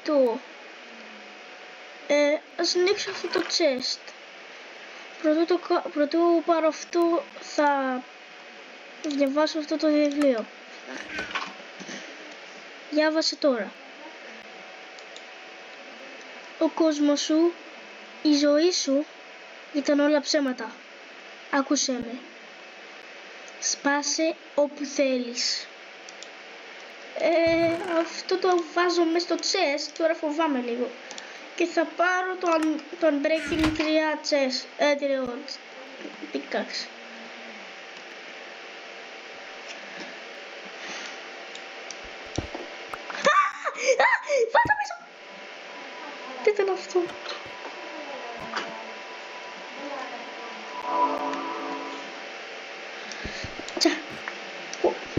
αυτό. Ας ανοίξω αυτό το chest. Πρωτού πάρω αυτό, θα διαβάσω αυτό το βιβλίο. Διάβασε τώρα. Ο κόσμος σου, η ζωή σου ήταν όλα ψέματα. Άκουσέ με. Σπάσε όπου θέλεις. Αυτό το βάζω μέσα στο chest, τώρα φοβάμαι λίγο. Και θα πάρω το Unbreaking 3 chest, pickaxe. Βάζω πίσω! Τι ήταν αυτό? Τσα,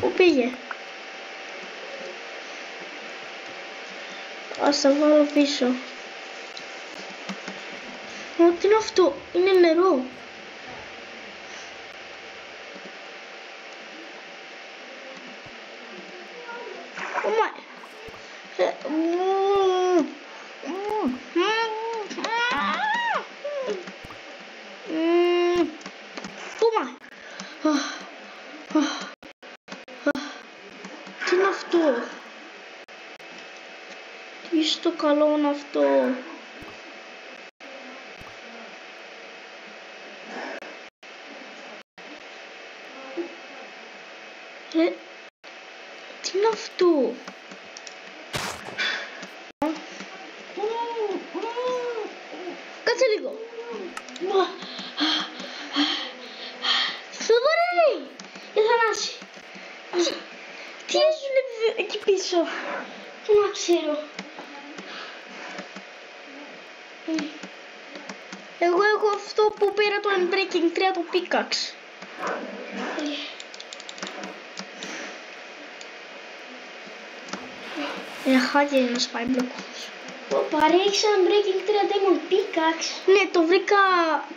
πού πήγε? Ας τα βάλω πίσω. Τι είναι αυτό? Είναι νερό. Τι είναι αυτό? Τι στο καλό είναι αυτό? Τι είναι αυτό? Κάτσε λίγο. Θοδωρή! Η Θανάση. Τι έζουν εκεί πίσω? Τι να ξέρω. Εγώ έχω αυτό που πήρα το Unbreaking 3, το pickaxe. Χάγει να σπάει μπλοκούς. Παρέχεις Unbreaking 3 Diamond pickaxe? Ναι,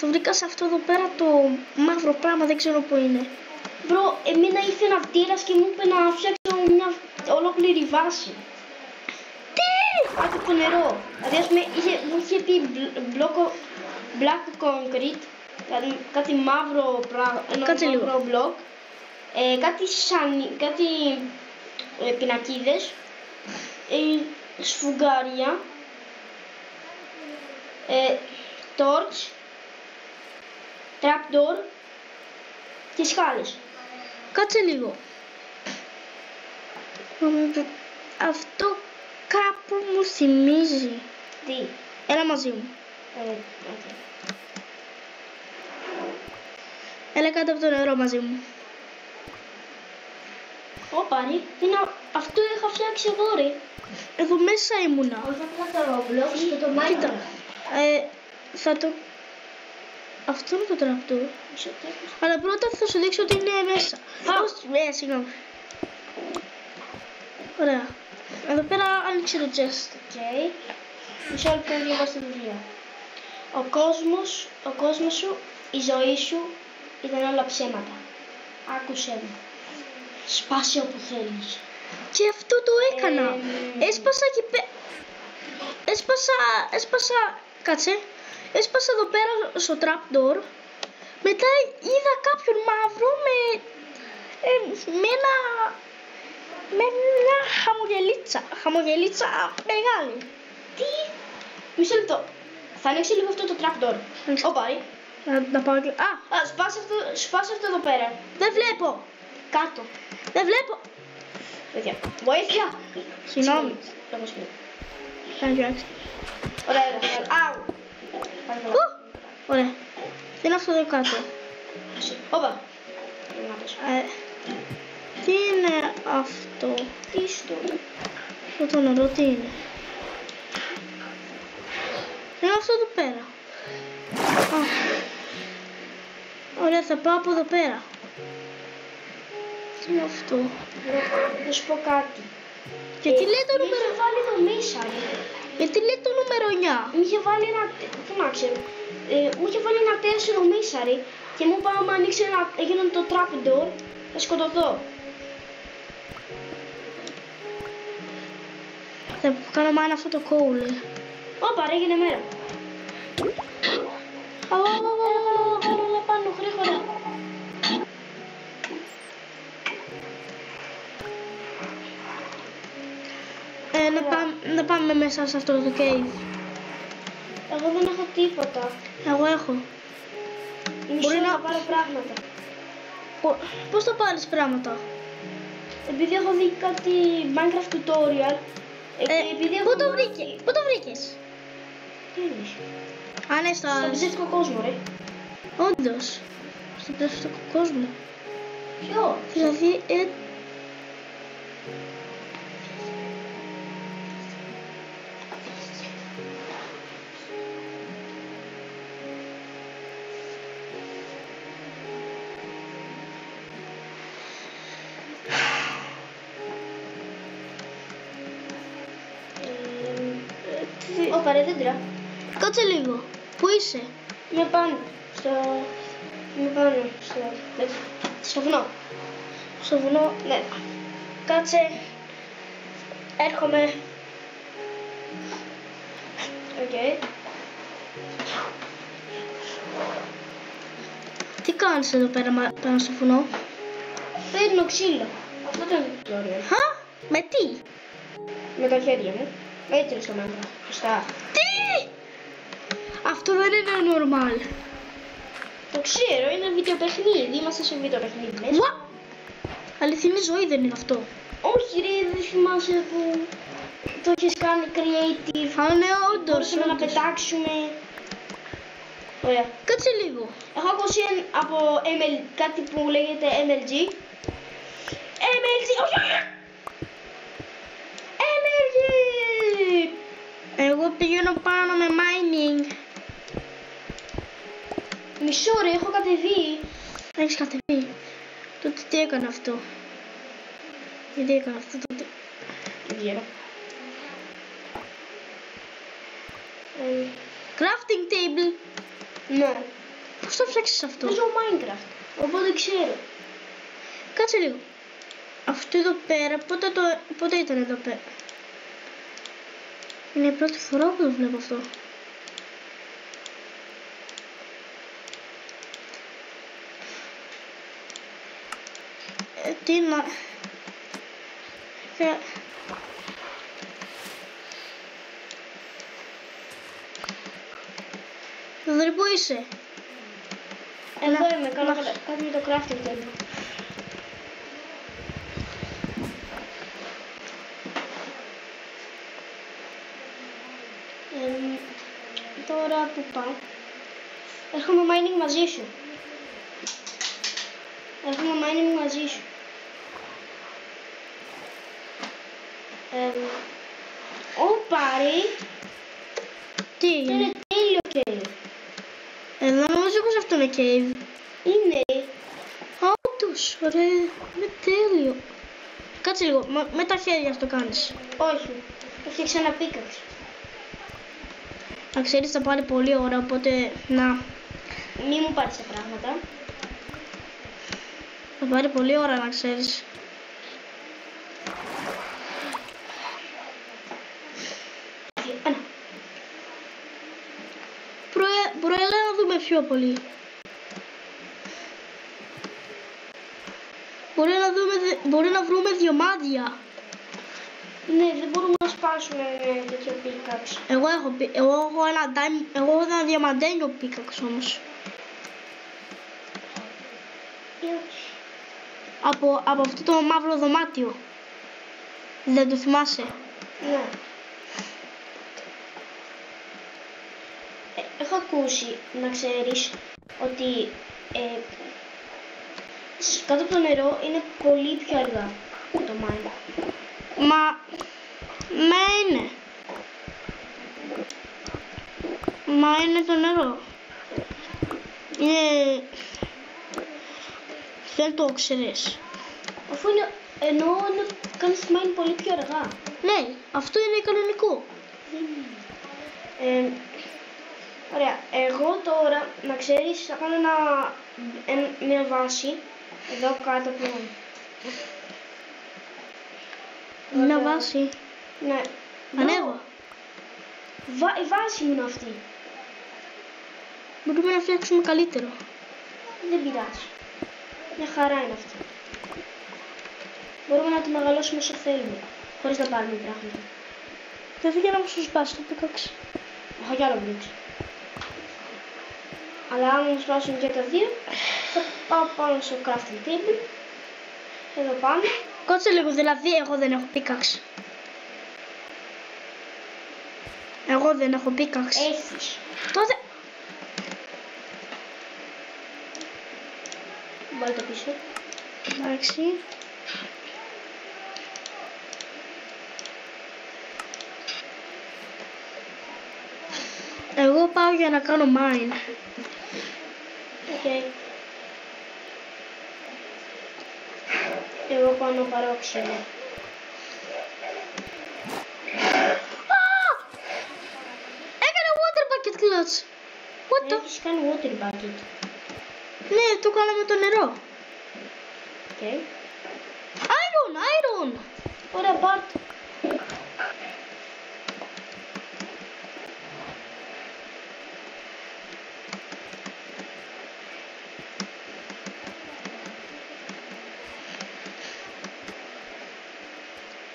το βρήκα σε αυτό εδώ πέρα το μαύρο πράγμα, δεν ξέρω που είναι. Μπρο, εμένα ήρθε ένα τύρας και μου είπε να φτιάξω μια ολόκληρη βάση. Τι! Από το νερό. Δηλαδή, ας πούμε, μου είχε πει black concrete, δηλαδή κάτι μαύρο μπλοκ, κάτι πινακίδες, σφουγγάρια, torch, trapdoor και σκάλες. Κάτσε λίγο. Αυτό κάπου μου θυμίζει. Τι? Έλα μαζί μου. Okay. Έλα κάτω από το νερό μαζί μου. Πάρει, αυτό είχα φτιάξει εγώ, ρε. Εδώ μέσα ήμουνα. Όχι απλά το Roblox και το Minecraft. Θα το... Αυτό είναι το τραπτό. Αλλά πρώτα θα σου δείξω ότι είναι μέσα. Συγγνώμη. Ωραία. Εδώ πέρα άνοιξε το chest. Okay. Μισό λεπτό να διαβάσω το βιβλίο. Ο κόσμος σου, η ζωή σου ήταν όλα ψέματα. Άκουσέ με. Σπάσε όπου θέλεις. Και αυτό το έκανα. Έσπασα εκεί έσπασα... Κάτσε. Έσπασα εδώ πέρα στο trapdoor. Μετά είδα κάποιον μαύρο με μια χαμογελίτσα μεγάλη. Τι? Μισό λεπτό. Θα ανοίξει λίγο αυτό το trapdoor. Πάρει. Να πάω και... Σπάσε αυτό εδώ πέρα. Δεν βλέπω. Κάτω. Δεν βλέπω. Παιδιά, βοήθεια. Συγγνώμη. Ωραία. Αου. Ωραία. Τι είναι αυτό εδώ κάτω? Όπα. Τι είναι αυτό? Τι στο? Αυτό το νερό τι είναι? Είναι αυτό εδώ πέρα. Ωραία, θα πάω από εδώ πέρα. Τι είναι αυτό? Να σου πω κάτι. Γιατί λέει το νούμερο... Είχε βάλει το μέσα. Γιατί λέει το νούμερο 9? Μου είχε βάλει ένα... Τι να ξέρω. Μου είχε βάλει ένα 4 μέσα, ρε. Και μου είπα άμα ανοίξει έγινε το trapdoor, θα σκοτωθώ. Θα κάνω μάνα αυτό το coal. Όπα, ρε, έγινε μέρα. Έλα πάνω, γρήγορα. Να πάμε μέσα σε αυτό το cave. Εγώ δεν έχω τίποτα. Εγώ έχω. Μπορεί να πάρω πράγματα. Πώς θα πάρεις πράγματα? Επειδή έχω δει κάτι Minecraft tutorial. Πού το βρήκες? Τι εννοείς? Α, ναι, Στον ψεύτικο κόσμο, ρε. Όντως. Στον ψεύτικο κόσμο. Ποιο? Δηλαδή, Όπα, ρε, δέντρα. κάτσε λίγο. Πού είσαι? Είμαι πάνω. Στο βουνό. Στο βουνό. Ναι. Κάτσε. Έρχομαι. Οκ. Τι κάνεις εδώ πέρα πάνω στο βουνό? Παίρνω ξύλο. Αυτό το tutorial. Χα? Με τι? Με τα χέρια μου. Έτσι είναι στο Minecraft. Σωστά. Τι? Αυτό δεν είναι normal. Το ξέρω, είναι βιντεοπαιχνίδι. Είμαστε σε βιντεοπαιχνίδι μέσα. What? Αληθινή ζωή δεν είναι αυτό. Όχι, ρε, δεν θυμάσαι που το έχεις κάνει creative. Α, ναι, όντως. Μπορούσαμε να πετάξουμε. Ωραία. Κάτσε λίγο. Έχω ακούσει από κάτι που λέγεται MLG. MLG, όχι! MLG! Εγώ πηγαίνω πάνω με mining. Μισό, ρε, έχω κατεβεί. Έχεις κατεβεί. Τότε τι έκανε αυτό? Γιατί έκανε αυτό τότε? Δεν ξέρω. Crafting table. Ναι. Πώς το φτιάξεις αυτό? Παίζω Minecraft, οπότε ξέρω. Κάτσε λίγο. Αυτό εδώ πέρα, πότε ήταν εδώ πέρα? Είναι η πρώτη φορά που το βλέπω αυτό. Τι να... Δωρή, πού είσαι? Εδώ είμαι, κάνω κάτι με το crafting table. Τώρα που πάω. Έρχομαι mining μαζί σου. Πάρει. Τι έγινε? Είναι τέλειο cave. Εδώ νομίζω πως αυτό είναι cave. Είναι. Όντως, ωραία, είναι τέλειο. Κάτσε λίγο, με τα χέρια αυτό κάνεις. Όχι. Έφτιαξε ένα πίκαξ. Να ξέρεις, θα πάρει πολύ ώρα, οπότε να... Μη μου πάρεις τα πράγματα. Θα πάρει πολύ ώρα, να ξέρεις. Έλα να δούμε πιο πολύ. Μπορεί να βρούμε διαμάντια. Ναι, δεν μπορούμε να σπάσουμε τέτοιο πίκαξ. Εγώ έχω ένα διαμαντένιο πίκαξ όμως. Από αυτό το μαύρο δωμάτιο. Δεν το θυμάσαι? Ναι. Έχω ακούσει, να ξέρεις, ότι κάτω από το νερό είναι πολύ πιο αργά το mine. Μα είναι. Μα είναι το νερό. Είναι... Δεν το ξέρεις. Αφού είναι, εννοώ να κάνεις mine πολύ πιο αργά. Ναι, αυτό είναι κανονικό. Ωραία, εγώ τώρα, να ξέρεις, θα κάνω μια βάση εδώ κάτω από... Μια βάση. Ναι, Ανέβα. Η βάση μου είναι αυτή. Μπορούμε να φτιάξουμε καλύτερο. Δεν πειράζει. Μια χαρά είναι αυτή. Μπορούμε να τη μεγαλώσουμε όσο θέλουμε. Χωρίς να πάρουμε πράγματα. Δεν θα για να μου σου σπάσει το πικόξι. Έχω κι άλλο μπλίξ. Αλλά αν μου σπάσουν και τα δύο, θα πάω πάνω στο crafting table. Εδώ πάνω. Κάτσε λίγο, δηλαδή εγώ δεν έχω πίκαξ. Εγώ δεν έχω πίκαξ. Έχεις. Τότε... Βάλε το πίσω. Εντάξει. Εγώ πάω για να κάνω mine. Οκ. Εγώ πάω να πάρω ξύλο. Έκανε water bucket clutch. What the... Έχεις κάνει water bucket. Ναι, το έκανα με το νερό. Οκ. Iron. Ωραία, πάρ' το.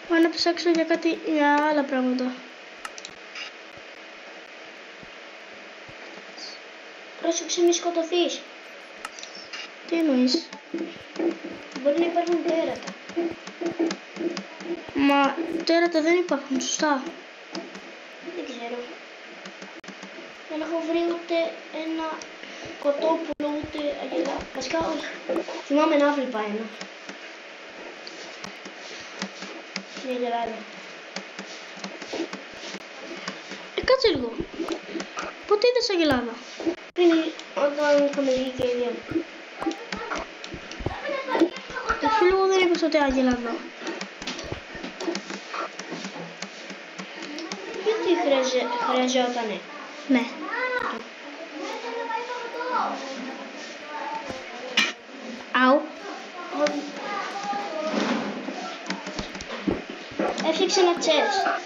Πάω να ψάξω για κάτι, για άλλα πράγματα. Πρόσεξε μη σκοτωθείς. Τι εννοείς? Μπορεί να υπάρχουν τέρατα. Μα τέρατα δεν υπάρχουν, σωστά. Δεν ξέρω. Δεν έχω βρει ούτε ένα κοτόπουλο, ούτε αγελά. Βασικά όχι. Θυμάμαι να βλέπα ένα. Είναι αγελάδα. Κάτσε λίγο. Πότε είδες αγελάδα? Πριν όταν είχαμε βγει και οι δύο. Εσύ λίγο δεν είπες ότι αγελάδα. Γιατί χρειαζότανε. Ναι. Αου. Έφτιαξε ένα chest.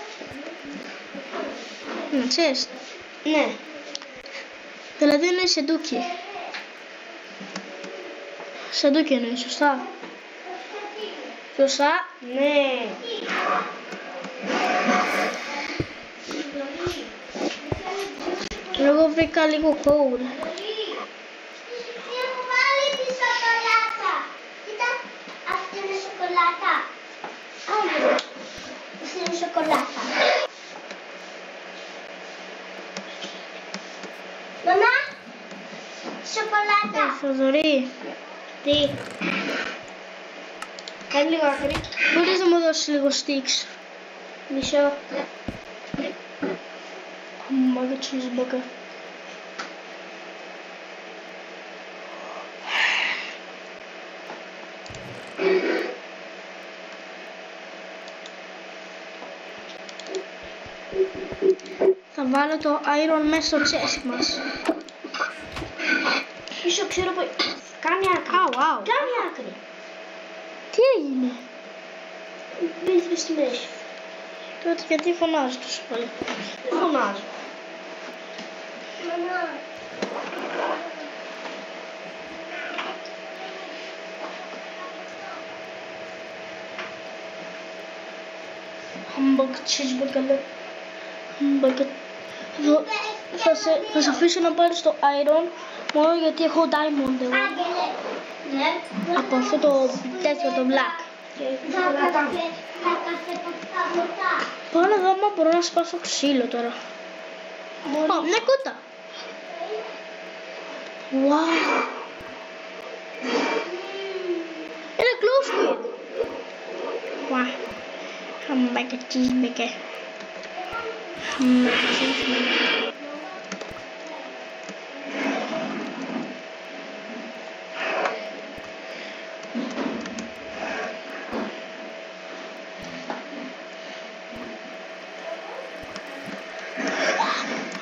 Ένα chest. Ναι. Δηλαδή είναι σεντούκι. Σεντούκι εννοεί, σωστά. Σωστά. Ναι. Εγώ βρήκα λίγο coal. Σοκολάτα. Μαμά, σοκολάτα. Θοδωρή, Τι. Κάνει λίγο άκρη. μπορείς να μου δώσεις λίγο sticks? Μισό. Mega cheeseburger. Θα βάλω το iron μέσα στο chest μας. Μισό, ξέρω που. Κάνει άκρη. Αου. Κάνει άκρη. Τι έγινε? Μπήκε στη μέση. Τότε γιατί φωνάζεις τόσο πολύ? Δεν φωνάζω. Μαμά. Hamburger, cheeseburger. Hamburger. Θα σε αφήσω να πάρεις το iron μόνο γιατί έχω diamond εγώ. Ναι. Από αυτό το τέτοιο το black. Πάω να δω αν μπορώ να σπάσω ξύλο τώρα. Ω, μια κούτα. Wow. Ένα glow squid. Wow. Hamburger, cheeseburger. Hamburger, cheeseburger.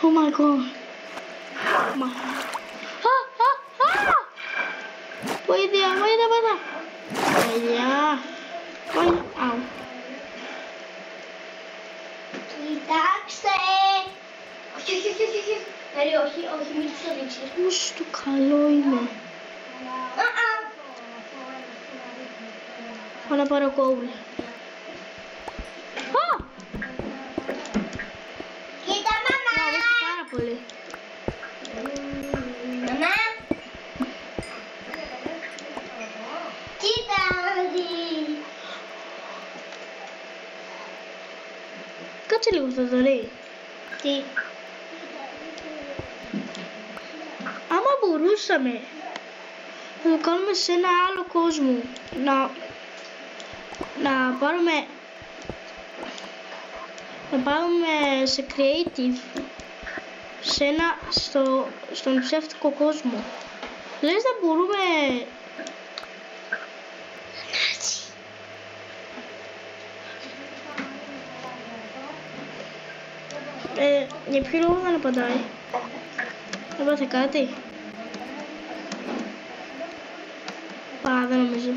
Oh my god. Βοήθεια. Αου. όχι, μην τους το δείξεις. Πώς το καλό είναι. Πάω να πάρω κόουλ. Κοίτα, μαμά! Μου αρέσει πάρα πολύ. Μαμά! Κοίτα, δει! Κάτσε λίγο, Θοδωρή. Τι? Άμα μπορούσαμε να το κάνουμε σε ένα άλλο κόσμο, να πάρουμε σε creative στον ψεύτικο κόσμο. Λες να μπορούμε για ποιο λόγο δεν απαντάει? Έπαθε κάτι? Α, δεν νομίζω.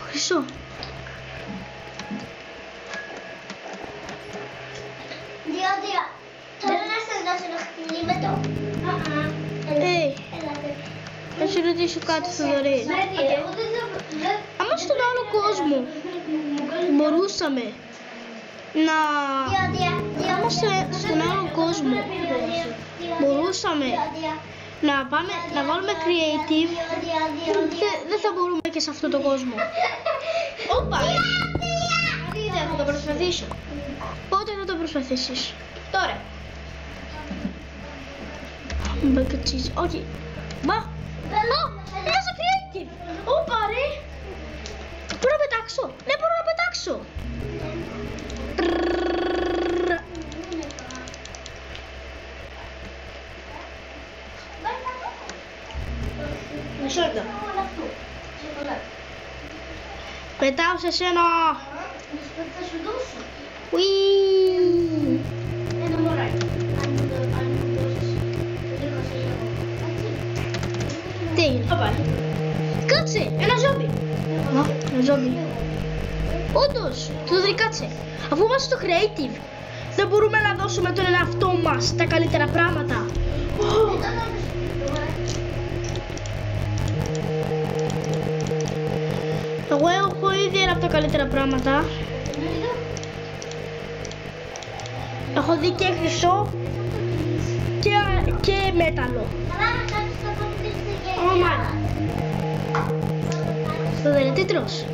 Χρυσό. Διόδια, θέλω να σας δώσω ένα χτυλίμετρο. Θα σου ρωτήσω κάτι, Θοδωρή. Άμα στον άλλο κόσμο μπορούσαμε να... Άμα στον άλλο κόσμο μπορούσαμε να βάλουμε creative, δεν θα μπορούμε και σε αυτό το κόσμο. Όπα! Θα το προσπαθήσω. Πότε θα το προσπαθήσεις? Τώρα. Μπακατσίζ, όχι. Μπα! Βάζω creative! Όπα ρε! Μπορώ να πετάξω! Ναι, μπορώ να πετάξω! Μισό λεπτό. Πετάω σε σένα! Θα σου δώσω. Ουί! Ένα μωράκι. Αν μου δώσεις, το δίνω σε λίγο. Τι έγινε? Όπα. Κάτσε! Ένα ζόμπι! Ένα ζόμπι. Όντως! Θοδωρή, κάτσε! Αφού είμαστε στο creative, δεν μπορούμε να δώσουμε τον εαυτό μας τα καλύτερα πράγματα. Εγώ έχω ήδη ένα από τα καλύτερα πράγματα. Έχω δει και χρυσό και μέταλλο. Ωμα. Θοδωρή, τι τρως?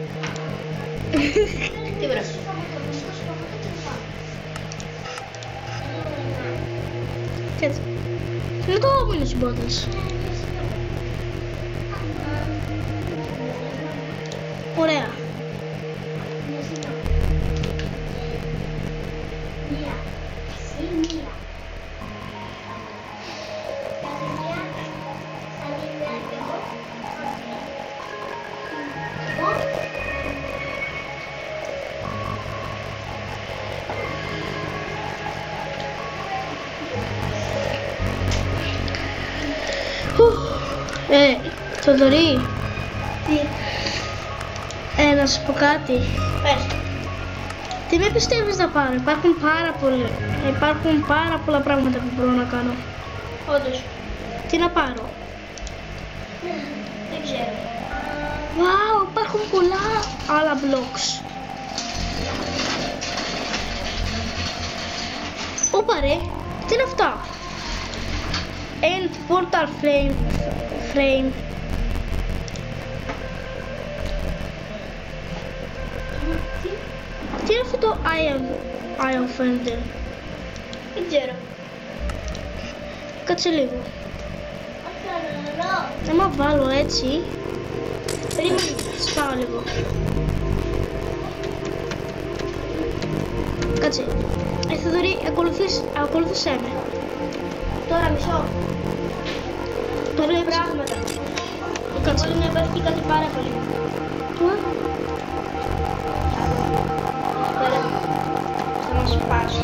Τι βρες? Κάτσε. Λίγο μου είναι συμπότες. Ωραία. Θοδωρή, να σου πω κάτι. Πες. Τι με πιστεύεις να πάρω? Υπάρχουν πάρα πολλά πράγματα που μπορώ να κάνω. Όντως. Τι να πάρω? Δεν ξέρω. Wow, υπάρχουν πολλά άλλα blocks. Όπα ρε, τι είναι αυτά? End portal frame. Τι είναι αυτό το Iron Fender? Δεν ξέρω. Κάτσε λίγο. Άμα βάλω έτσι, περίμενε, σπάω λίγο. Κάτσε. Θοδωρή, ακολούθησέ με. Τώρα μισό. Τώρα Τώρα πράγματα. Κάτσε. Μπορεί να υπάρχει κάτι πάρα πολύ. Τώρα θα μας σπάσει.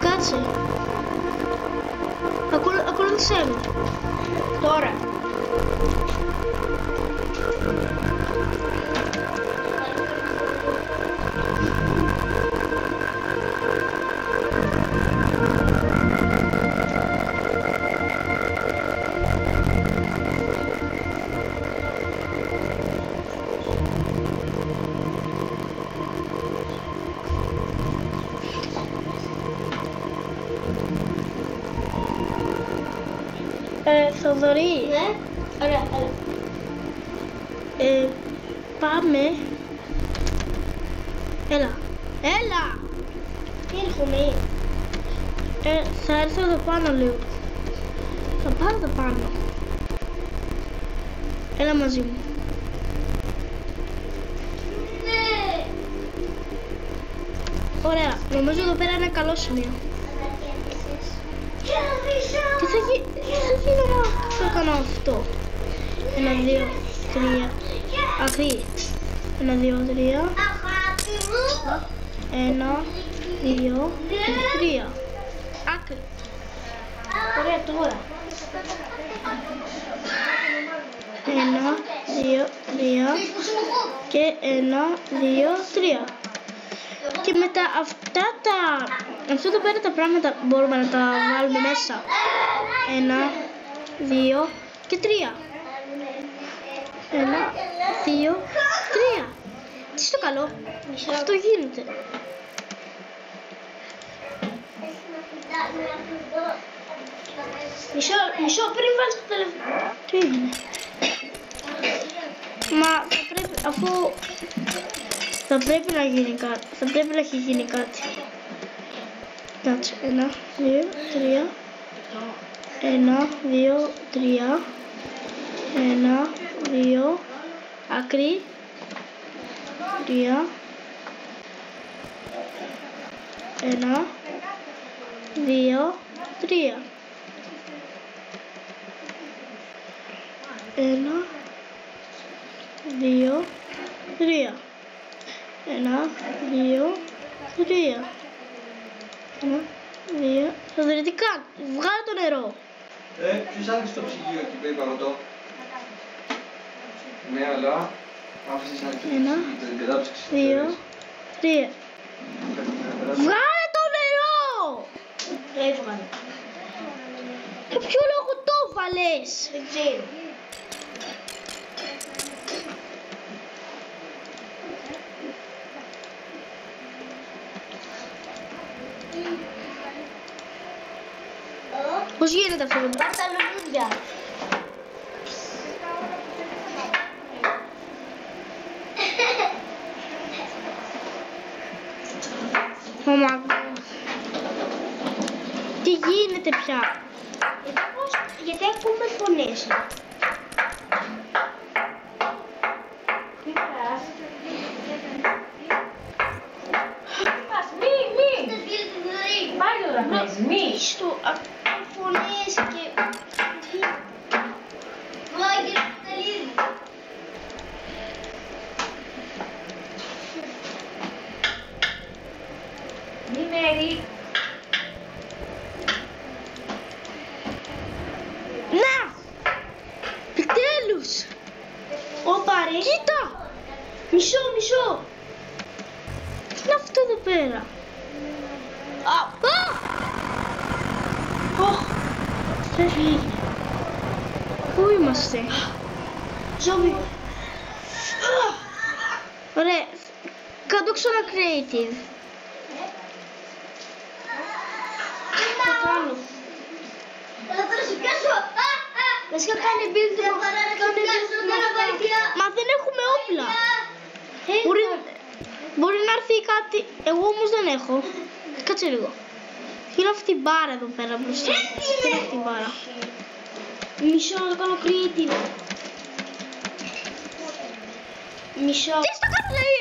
Κάτσε. Ακολούθησέ με. Τώρα. Θοδωρή. Ναι. Ωραία, έλα. Πάμε. Έλα. Έλα. Έρχομαι. Θα έρθω εδώ πάνω λίγο. Θα πάω εδώ πάνω. Έλα μαζί μου. Ναι. Ωραία. Νομίζω εδώ πέρα είναι καλό σημείο. Τι θα γίνει άμα θα κάνω αυτό. 1, 2, 3. Αχι. 1, 2, 3. 1, 2, 3. Άκρη. Ωραία, τώρα. 1, 2, 3. Και 1, 2, 3. Και μετά αυτά αυτό εδώ πέρα τα πράγματα μπορούμε να τα βάλουμε μέσα. 1, 2 και 3. 1, 2, 3. Τι στο καλό. Αυτό γίνεται. Μισό πριν βάλεις το τελευταίο. Τι έγινε. Μα θα πρέπει, αφού θα πρέπει να γίνει κάτι. Θα πρέπει να έχει γίνει κάτι. Κάτσε. 1, 2, 3. 1, 2, 3. 1, 2. Άκρη. 3. 1, 2, 3. 1, 2, 3. 1, 2, 3. 1, 2. Θοδωρή, τι κάνει. Βγάλε το νερό. Ποιος άνοιξε το ψυγείο εκεί που είπα εγώ. Ναι, αλλά άφησες να αρχίσει την κατάψυξη. 2, 3. Βγάλε το νερό. Το έβγαλε. Για ποιο λόγο το βάλες. Δεν ξέρω. Πώς γίνεται αυτό. Πάρ' τα λουλούδια. Μαμά. Τι γίνεται πια. Γιατί ακούμε φωνές. Στο φωνές και... Να! Επιτέλους! Όπα ρε! Κοίτα! Μισό! Τι είναι αυτό εδώ πέρα. Τι έγινε. Πού είμαστε. Ζόμπι! Ωραία. Κάτω ξανά creative. Τι κάνω. Βασικά κάνει build Μα δεν έχουμε όπλα. Μπορεί να έρθει κάτι. Εγώ όμως δεν έχω. Κάτσε λίγο. Είναι αυτή η μπάρα εδώ πέρα μπροστά. Είναι αυτή η μπάρα. Μισό να το κάνω creative. Μισό. Τι στο κάνω λέει.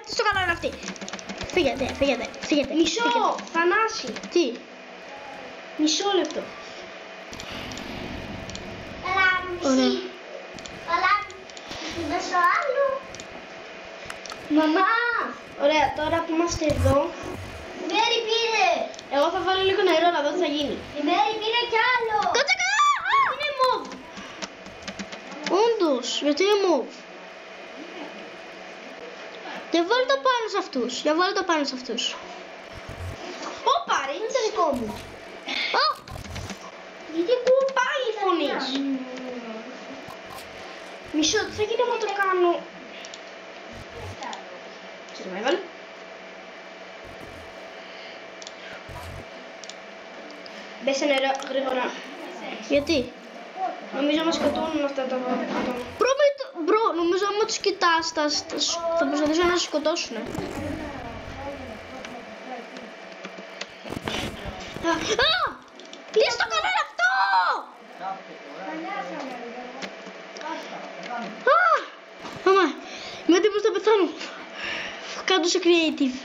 Τι στο κάνω είναι αυτή. Φύγετε. Μισό. Θανάση. Τι. Μισό λεπτό. Ωραία. Αλλά μέσω άλλο. Μαμά! Ωραία, τώρα που είμαστε εδώ, Η Μέρη πήρε. εγώ θα βάλω λίγο νερό να δω τι θα γίνει. Η Μέρη πήρε κι άλλο. Κάτσε καλά! Είναι μοβ! Όντως, γιατί είναι μοβ. Για βάλω το πάνω σε αυτούς. Για βάλω το πάνω σε αυτούς. Ωπα, ρε, είναι το δικό μου. Ω! Γιατί ακούω πάλι φωνής. Μισό, τι θα γίνει άμα το κάνω. Survival. Μπες σε νερό γρήγορα. Γιατί? Νομίζω μας σκοτώνουν αυτά τα άτομα. Μπρο, νομίζω άμα τους κοιτάς θα προσπαθήσουν να σε σκοτώσουν. Κλείς το κανάλι αυτό! Μαμά, είμαι έτοιμος να πεθάνω. Κάτω σε creative.